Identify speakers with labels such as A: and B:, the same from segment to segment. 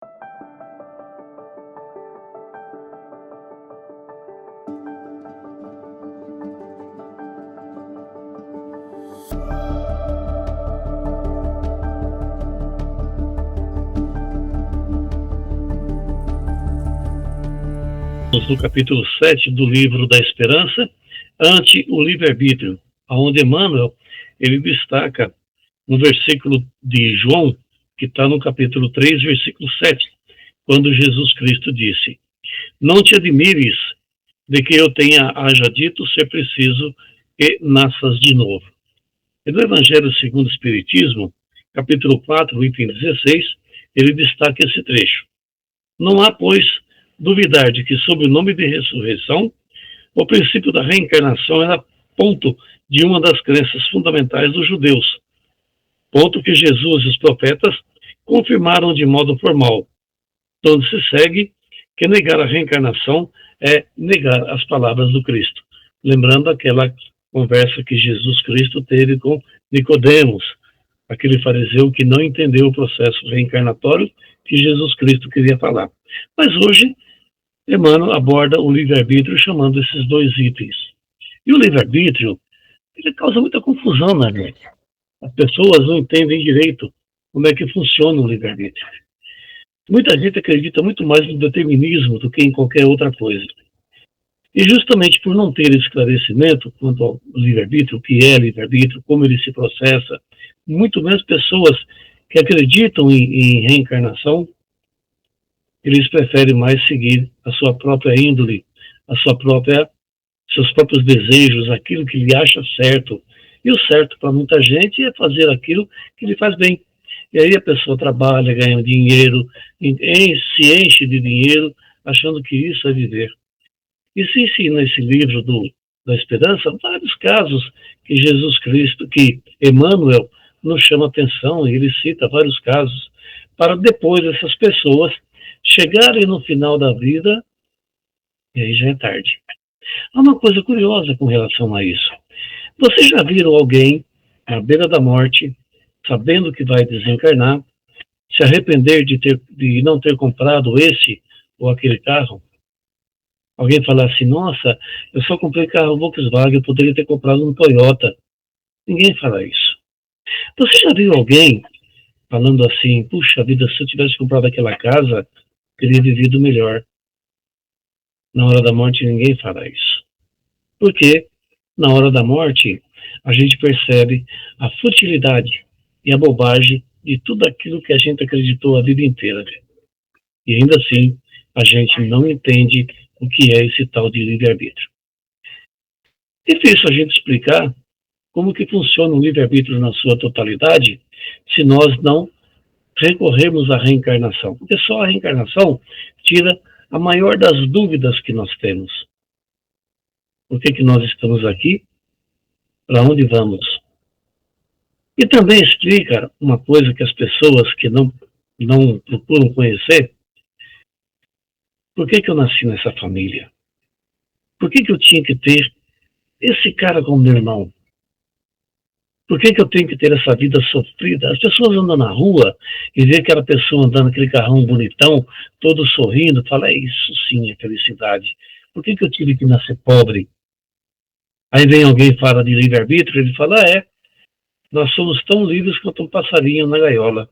A: No capítulo 7 do livro da Esperança, ante o livre-arbítrio, onde Emmanuel ele destaca no versículo de João, que está no capítulo 3, versículo 7, quando Jesus Cristo disse: não te admires de que eu haja dito ser preciso que nasças de novo. E no Evangelho segundo o Espiritismo, capítulo 4, item 16, ele destaca esse trecho. Não há, pois, duvidar de que, sob o nome de ressurreição, o princípio da reencarnação era ponto de uma das crenças fundamentais dos judeus, ponto que Jesus e os profetas confirmaram de modo formal, onde se segue que negar a reencarnação é negar as palavras do Cristo. Lembrando aquela conversa que Jesus Cristo teve com Nicodemos, aquele fariseu que não entendeu o processo reencarnatório que Jesus Cristo queria falar. Mas hoje, Emmanuel aborda o livre-arbítrio chamando esses dois itens. E o livre-arbítrio, ele causa muita confusão na gente. As pessoas não entendem direito como é que funciona o livre-arbítrio. Muita gente acredita muito mais no determinismo do que em qualquer outra coisa. E justamente por não ter esclarecimento quanto ao livre-arbítrio, o que é livre-arbítrio, como ele se processa, muito menos pessoas que acreditam em reencarnação, eles preferem mais seguir a sua própria índole, seus próprios desejos, aquilo que lhe acha certo. E o certo para muita gente é fazer aquilo que lhe faz bem. E aí a pessoa trabalha, ganha dinheiro, se enche de dinheiro, achando que isso é viver. E se ensina nesse livro da Esperança vários casos que Jesus Cristo, que Emmanuel nos chama atenção, e ele cita vários casos, para depois essas pessoas chegarem no final da vida, e aí já é tarde. Há uma coisa curiosa com relação a isso. Vocês já viram alguém à beira da morte, sabendo que vai desencarnar, se arrepender de não ter comprado esse ou aquele carro? Alguém falar assim, nossa, eu só comprei carro Volkswagen, eu poderia ter comprado um Toyota. Ninguém fala isso. Você já viu alguém falando assim, puxa vida, se eu tivesse comprado aquela casa, teria vivido melhor? Na hora da morte ninguém fala isso. Porque na hora da morte a gente percebe a futilidade e a bobagem de tudo aquilo que a gente acreditou a vida inteira. E ainda assim a gente não entende o que é esse tal de livre-arbítrio. Difícil a gente explicar como que funciona o livre-arbítrio na sua totalidade se nós não recorrermos à reencarnação. Porque só a reencarnação tira a maior das dúvidas que nós temos. Por que nós estamos aqui? Para onde vamos? E também explica uma coisa que as pessoas que não procuram conhecer. Por que eu nasci nessa família? Por que eu tinha que ter esse cara como meu irmão? Por que eu tenho que ter essa vida sofrida? As pessoas andam na rua e vê aquela pessoa andando naquele carrão bonitão, todo sorrindo, fala, isso sim é felicidade. Por que eu tive que nascer pobre? Aí vem alguém e fala de livre-arbítrio, ele fala, nós somos tão livres quanto um passarinho na gaiola.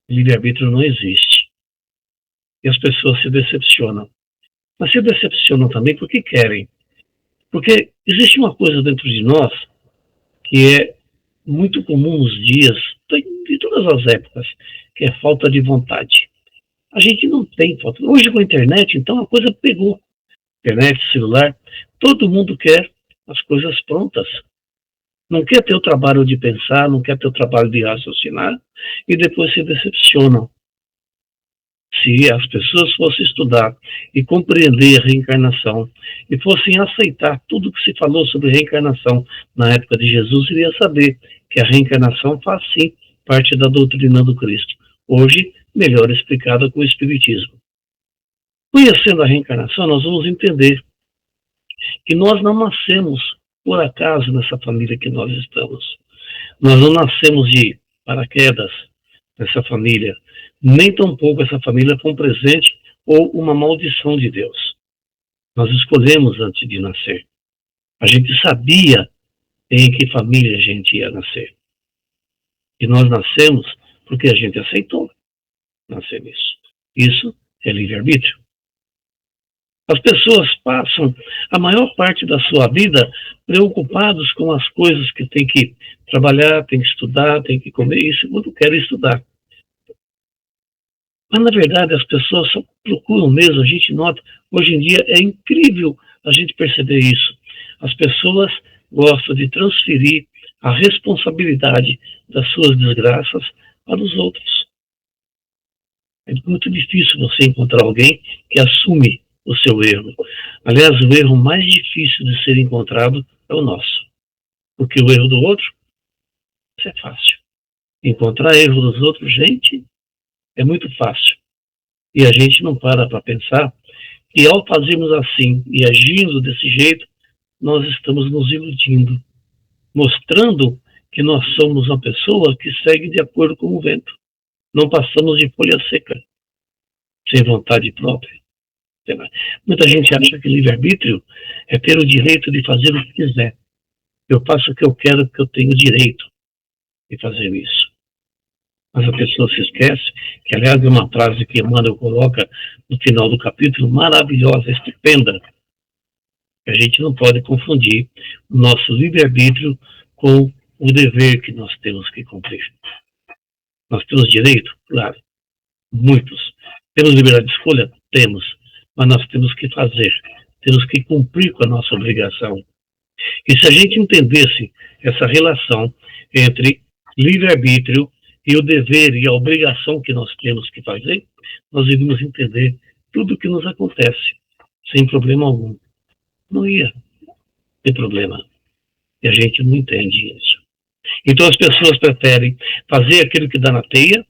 A: Livre-arbítrio não existe. E as pessoas se decepcionam. Mas se decepcionam também porque querem. Porque existe uma coisa dentro de nós que é muito comum nos dias, de todas as épocas, que é falta de vontade. A gente não tem falta. Hoje com a internet, então, a coisa pegou. Internet, celular, todo mundo quer as coisas prontas. Não quer ter o trabalho de pensar, não quer ter o trabalho de raciocinar e depois se decepcionam. Se as pessoas fossem estudar e compreender a reencarnação e fossem aceitar tudo que se falou sobre reencarnação na época de Jesus, iria saber que a reencarnação faz sim parte da doutrina do Cristo. Hoje, melhor explicada com o Espiritismo. Conhecendo a reencarnação, nós vamos entender que nós não nascemos por acaso nessa família que nós estamos. Nós não nascemos de paraquedas nessa família. nem tampouco essa família foi um presente ou uma maldição de Deus. Nós escolhemos antes de nascer. A gente sabia em que família a gente ia nascer. E nós nascemos porque a gente aceitou nascer nisso. Isso é livre-arbítrio. As pessoas passam a maior parte da sua vida preocupados com as coisas que tem que trabalhar, tem que estudar, tem que comer, isso quando querem estudar. Mas, na verdade, as pessoas só procuram mesmo, a gente nota, hoje em dia é incrível a gente perceber isso. As pessoas gostam de transferir a responsabilidade das suas desgraças para os outros. É muito difícil você encontrar alguém que assume o seu erro. Aliás, o erro mais difícil de ser encontrado é o nosso. Porque o erro do outro, isso é fácil. Encontrar erro dos outros, gente, é muito fácil. E a gente não para pensar que ao fazermos assim e agindo desse jeito, nós estamos nos iludindo, mostrando que nós somos uma pessoa que segue de acordo com o vento. Não passamos de folha seca, sem vontade própria. Muita gente acha que livre-arbítrio é ter o direito de fazer o que quiser. Eu faço o que eu quero porque eu tenho o direito de fazer isso. Mas a pessoa se esquece, que aliás é uma frase que Emmanuel coloca no final do capítulo, maravilhosa, estupenda, que a gente não pode confundir o nosso livre-arbítrio com o dever que nós temos que cumprir. Nós temos direito? Claro, muitos. Temos liberdade de escolha? Temos. Mas nós temos que fazer, temos que cumprir com a nossa obrigação. E se a gente entendesse essa relação entre livre-arbítrio e o dever e a obrigação que nós temos que fazer, nós iríamos entender tudo o que nos acontece, sem problema algum. Não ia ter problema. E a gente não entende isso. Então as pessoas preferem fazer aquilo que dá na teia,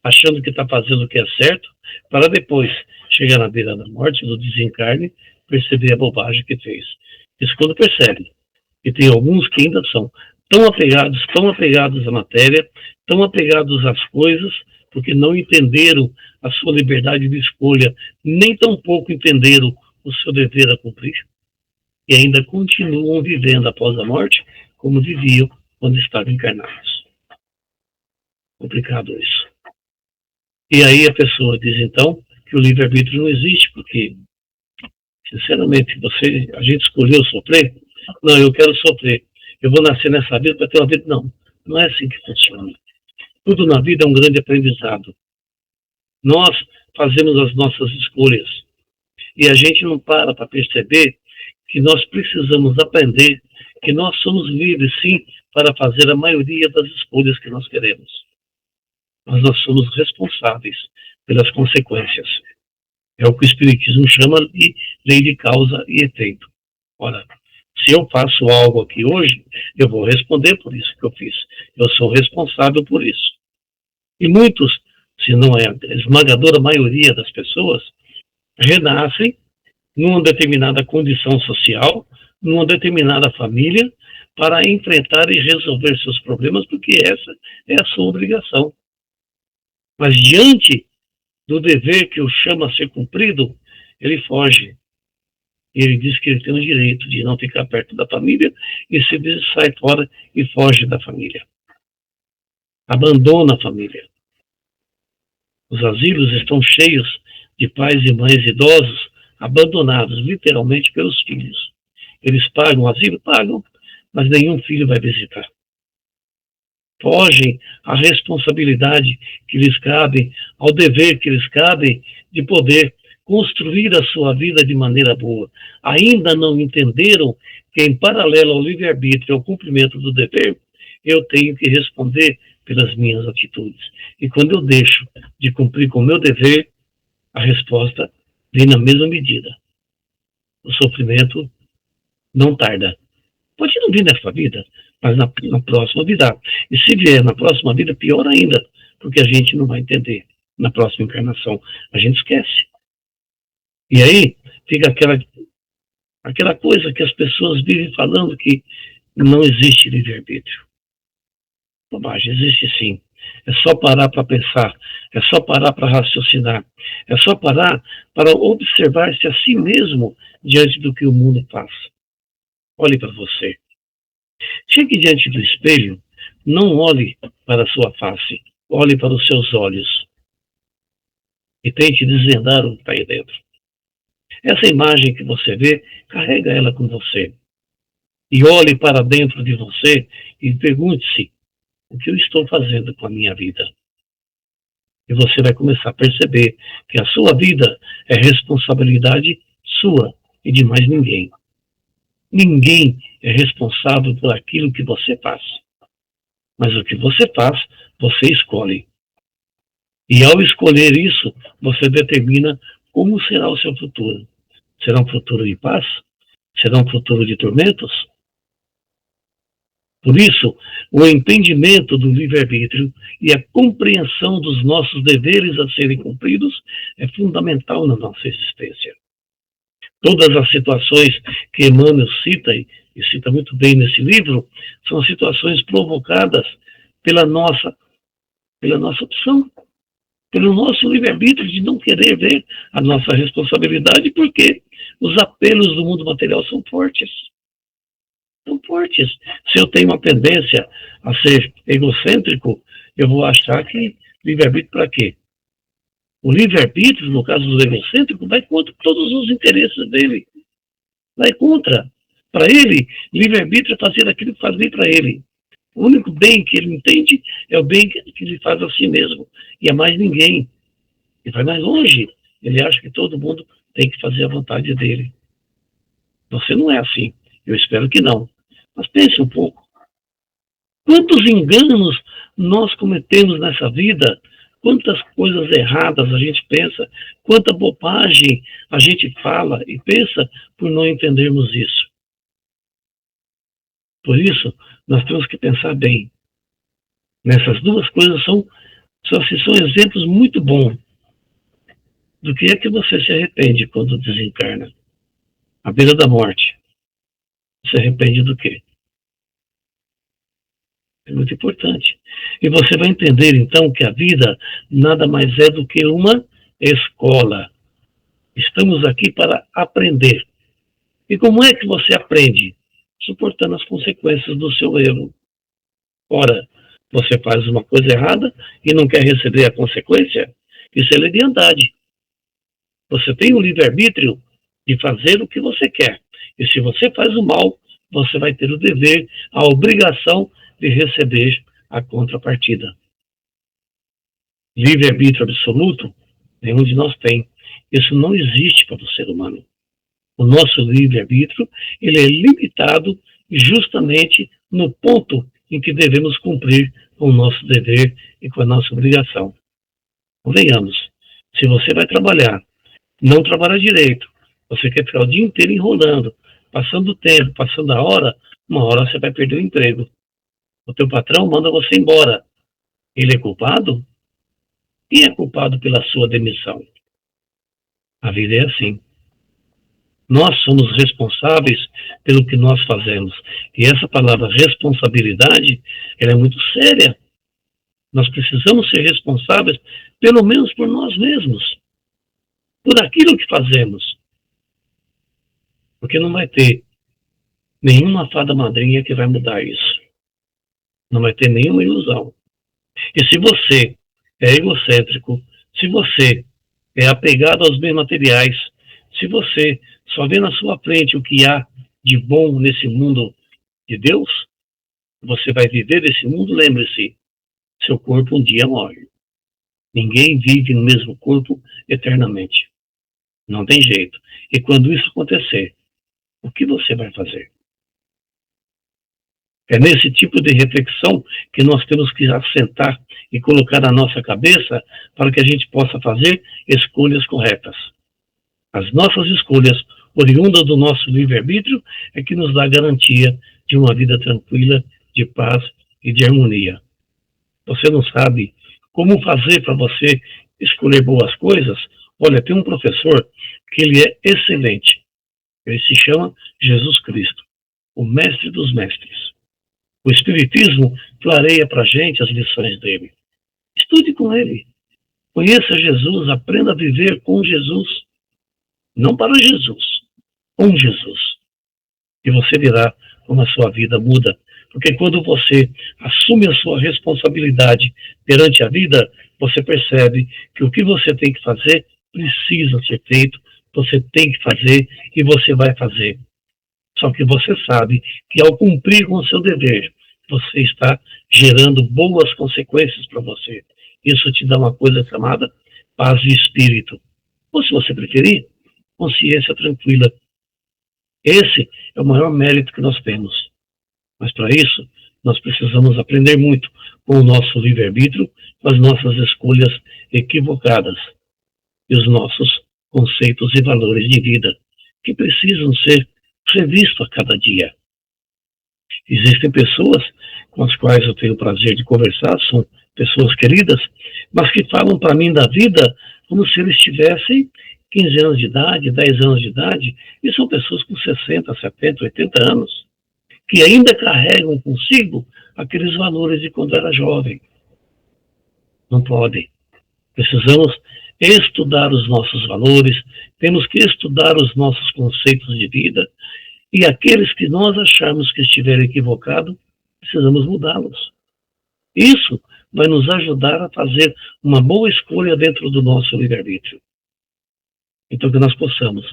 A: achando que está fazendo o que é certo, para depois chegar na beira da morte, do desencarne, perceber a bobagem que fez. Isso quando percebe. E tem alguns que ainda são tão apegados à matéria, tão apegados às coisas, porque não entenderam a sua liberdade de escolha, nem tampouco entenderam o seu dever a cumprir, e ainda continuam vivendo após a morte como viviam quando estavam encarnados. Complicado isso. E aí a pessoa diz, então, que o livre-arbítrio não existe, porque, sinceramente, a gente escolheu sofrer? Não, eu quero sofrer. Eu vou nascer nessa vida para ter uma vida. Não, não é assim que funciona. Tudo na vida é um grande aprendizado. Nós fazemos as nossas escolhas. E a gente não para perceber que nós precisamos aprender que nós somos livres, sim, para fazer a maioria das escolhas que nós queremos. Mas nós somos responsáveis pelas consequências. É o que o Espiritismo chama de lei de causa e efeito. Ora, se eu faço algo aqui hoje, eu vou responder por isso que eu fiz. Eu sou responsável por isso. E muitos, se não é a esmagadora maioria das pessoas, renascem numa determinada condição social, numa determinada família, para enfrentar e resolver seus problemas, porque essa é a sua obrigação. Mas diante do dever que o chama a ser cumprido, ele foge. E ele diz que ele tem o direito de não ficar perto da família e se sai fora e foge da família. Abandona a família. Os asilos estão cheios de pais e mães idosos abandonados, literalmente, pelos filhos. Eles pagam o asilo? Pagam, mas nenhum filho vai visitar. Fogem à responsabilidade que lhes cabe, ao dever que lhes cabe de poder construir a sua vida de maneira boa. Ainda não entenderam que, em paralelo ao livre-arbítrio e ao cumprimento do dever, eu tenho que responder pelas minhas atitudes. E quando eu deixo de cumprir com o meu dever, a resposta vem na mesma medida. O sofrimento não tarda. Pode não vir nessa vida, mas na próxima vida. E se vier na próxima vida, pior ainda, porque a gente não vai entender. Na próxima encarnação, a gente esquece. E aí fica aquela coisa que as pessoas vivem falando que não existe livre-arbítrio. Bobagem, existe sim. É só parar para pensar, é só parar para raciocinar, é só parar para observar-se a si mesmo diante do que o mundo faz. Olhe para você. Chegue diante do espelho, não olhe para a sua face, olhe para os seus olhos e tente desvendar o que está aí dentro. Essa imagem que você vê, carrega ela com você. E olhe para dentro de você e pergunte-se: o que eu estou fazendo com a minha vida? E você vai começar a perceber que a sua vida é responsabilidade sua e de mais ninguém. Ninguém é responsável por aquilo que você faz. Mas o que você faz, você escolhe. E ao escolher isso, você determina como será o seu futuro. Será um futuro de paz? Será um futuro de tormentos? Por isso, o entendimento do livre-arbítrio e a compreensão dos nossos deveres a serem cumpridos é fundamental na nossa existência. Todas as situações que Emmanuel cita, e cita muito bem nesse livro, são situações provocadas pela nossa opção, pelo nosso livre-arbítrio de não querer ver a nossa responsabilidade, porque os apelos do mundo material são fortes. São fortes. Se eu tenho uma tendência a ser egocêntrico, eu vou achar que livre-arbítrio para quê? O livre-arbítrio, no caso do egocêntrico, vai contra todos os interesses dele. Vai contra. Para ele, livre-arbítrio é fazer aquilo que faz bem para ele. O único bem que ele entende é o bem que ele faz a si mesmo. E a mais ninguém. E vai mais longe. Ele acha que todo mundo tem que fazer a vontade dele. Você não é assim. Eu espero que não. Mas pense um pouco. Quantos enganos nós cometemos nessa vida? Quantas coisas erradas a gente pensa? Quanta bobagem a gente fala e pensa por não entendermos isso? Por isso, nós temos que pensar bem. Nessas duas coisas são exemplos muito bons do que é que você se arrepende quando desencarna. À beira da morte. Se arrepende do quê? É muito importante. E você vai entender, então, que a vida nada mais é do que uma escola. Estamos aqui para aprender. E como é que você aprende? Suportando as consequências do seu erro. Ora, você faz uma coisa errada e não quer receber a consequência? Isso é leviandade. Você tem o livre-arbítrio de fazer o que você quer. E se você faz o mal, você vai ter o dever, a obrigação de receber a contrapartida. Livre-arbítrio absoluto, nenhum de nós tem. Isso não existe para o ser humano. O nosso livre-arbítrio, ele é limitado justamente no ponto em que devemos cumprir com o nosso dever e com a nossa obrigação. Convenhamos, se você vai trabalhar, não trabalhar direito, você quer ficar o dia inteiro enrolando, passando o tempo, passando a hora, uma hora você vai perder o emprego. O teu patrão manda você embora. Ele é culpado? Quem é culpado pela sua demissão? A vida é assim. Nós somos responsáveis pelo que nós fazemos. E essa palavra responsabilidade, ela é muito séria. Nós precisamos ser responsáveis, pelo menos por nós mesmos, por aquilo que fazemos. Porque não vai ter nenhuma fada madrinha que vai mudar isso. Não vai ter nenhuma ilusão. E se você é egocêntrico, se você é apegado aos bens materiais, se você só vê na sua frente o que há de bom nesse mundo de Deus, você vai viver esse mundo, lembre-se, seu corpo um dia morre. Ninguém vive no mesmo corpo eternamente. Não tem jeito. E quando isso acontecer, o que você vai fazer? É nesse tipo de reflexão que nós temos que assentar e colocar na nossa cabeça para que a gente possa fazer escolhas corretas. As nossas escolhas, oriundas do nosso livre-arbítrio, é que nos dá garantia de uma vida tranquila, de paz e de harmonia. Você não sabe como fazer para você escolher boas coisas? Olha, tem um professor que ele é excelente. Ele se chama Jesus Cristo, o mestre dos mestres. O Espiritismo clareia para a gente as lições dele. Estude com ele. Conheça Jesus, aprenda a viver com Jesus. Não para Jesus, com Jesus. E você verá como a sua vida muda. Porque quando você assume a sua responsabilidade perante a vida, você percebe que o que você tem que fazer precisa ser feito, você tem que fazer e você vai fazer. Só que você sabe que ao cumprir com o seu dever, você está gerando boas consequências para você. Isso te dá uma coisa chamada paz de espírito. Ou se você preferir, consciência tranquila. Esse é o maior mérito que nós temos. Mas para isso, nós precisamos aprender muito com o nosso livre-arbítrio, com as nossas escolhas equivocadas e os nossos conceitos e valores de vida, que precisam ser revistos a cada dia. Existem pessoas com as quais eu tenho o prazer de conversar, são pessoas queridas, mas que falam para mim da vida como se eles tivessem 15 anos de idade, 10 anos de idade, e são pessoas com 60, 70, 80 anos, que ainda carregam consigo aqueles valores de quando era jovem. Não podem. Precisamos estudar os nossos valores, temos que estudar os nossos conceitos de vida, e aqueles que nós achamos que estiverem equivocados, precisamos mudá-los. Isso vai nos ajudar a fazer uma boa escolha dentro do nosso livre-arbítrio. Então, que nós possamos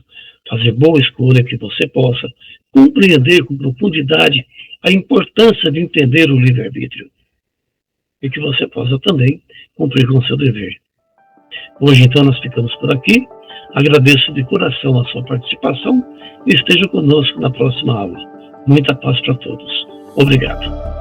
A: fazer boa escolha, que você possa compreender com profundidade a importância de entender o livre-arbítrio. E que você possa também cumprir com o seu dever. Hoje, então, nós ficamos por aqui. Agradeço de coração a sua participação e esteja conosco na próxima aula. Muita paz para todos. Obrigado.